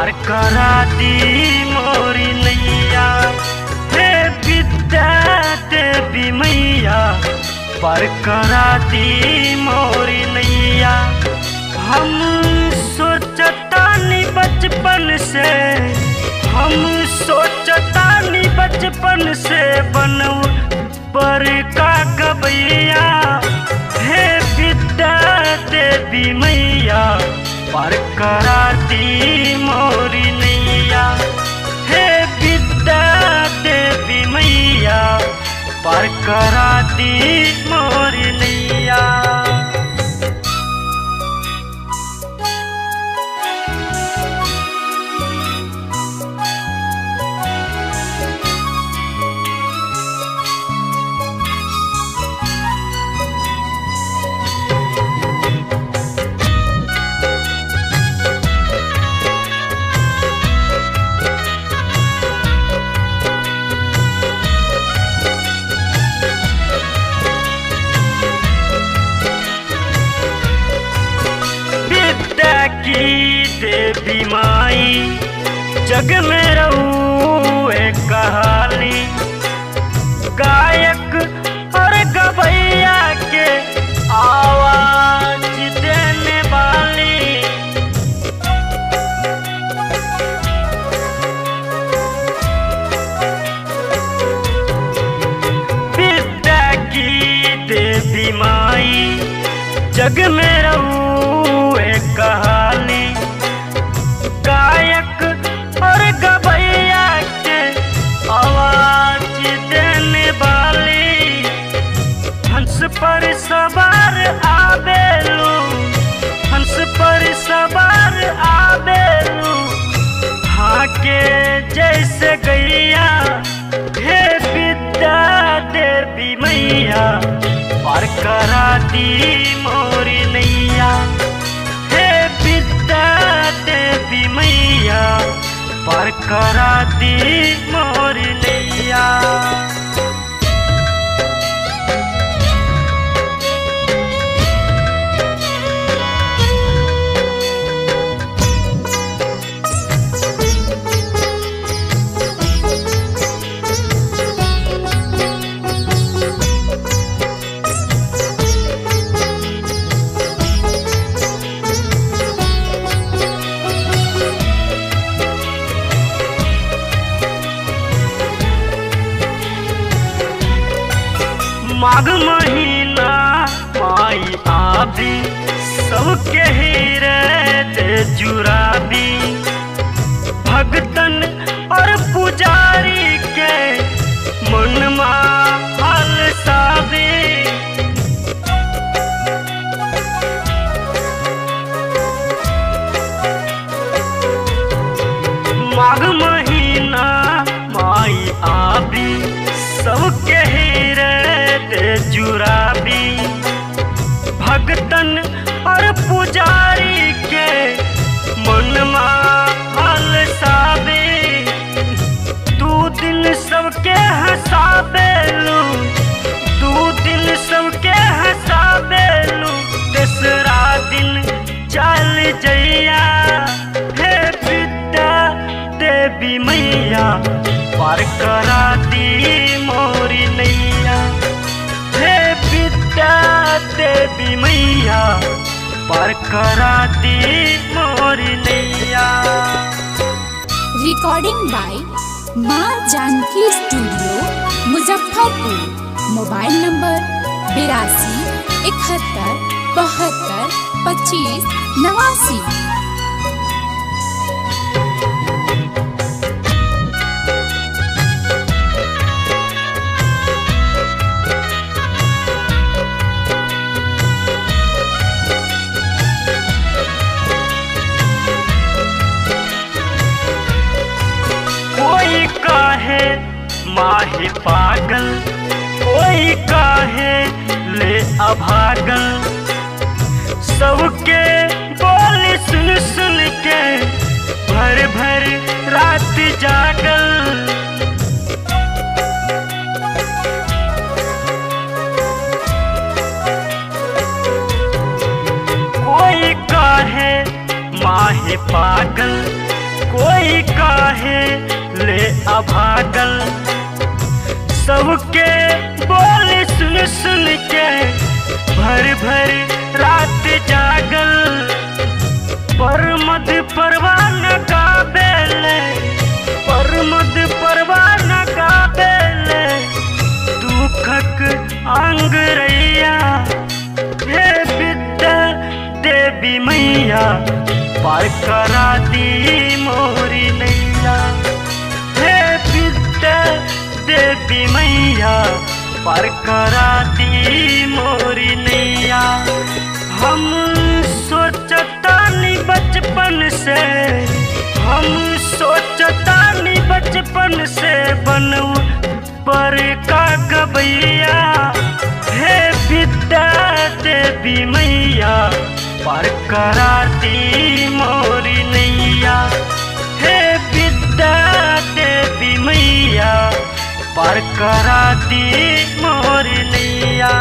पार करा दी मोरी नैया। हे विद्या देवी मैया पार करा दी मोरी नैया। हम सोचतानी बचपन से, हम सोचतानी बचपन से बनऊ पर का गबैया। हे विद्या देवी मैया पार करा दी मोरी नैया। हे विद्या देवी मैया पार करा दी मोरी नैया। की देवी माई जग में रहू एक कहानी। गायक और गवैया के आवाज देने वाली। विद्या की देवी माई जग में रहू एक कहानी। गायक और गवैया के आवाज देने वाली। हंस पर सवार आबेलू, हंस पर सवार आबेलू हाके जैसे गैया। हे विद्या देवी मैया पार करा दी मोरी नैया। हे विद्या देवी मैया पार करा दी मोरी नैया। माघ महीना माई आबी सबके हीरे जुराबी। भगतन और पुजारी के मनमा हलसाबी। माघ महीना माई आबी सबके हीरे जुराबी। भगतन और पुजारी के मनमा हलसाबी। दू दिन सबके हंसाबेलू, दू दिन सबके हंसाबेलू तेसरा दिन चल जइया। हे विद्या देवी मैया पार करा दी मोरी नैया। हे विद्या देवी मैया पार करा दी मोरी नैया। Recording by Maa Janaki studio Muzaffarpur. Mobile number 82 71 72 25 89। कोई काहे माही पागल, कोई काहे ले अभागल। सबके बोली सुन सुन के भर भर रात जागल। कोई काहे माही पागल, कोई काहे ले अभागल। सबके बोल सुन सुन के भर भर रात जागल। परमद परवान गाबेले, परमद परवान गाबेले दुखक अंगरैया। हे विद्या देवी मैया पार करा दी मोरी नैया। हे विद्या देवी मैया पार करा दी मोरी नैया। हम सोचतानी बचपन से, हम सोचतानी बचपन से बनऊ पर का गबैया। हे विद्या देवी मैया पार करा दी मोरी नैया। हे विद्या देवी मैया पार करा दी मोरी नैया।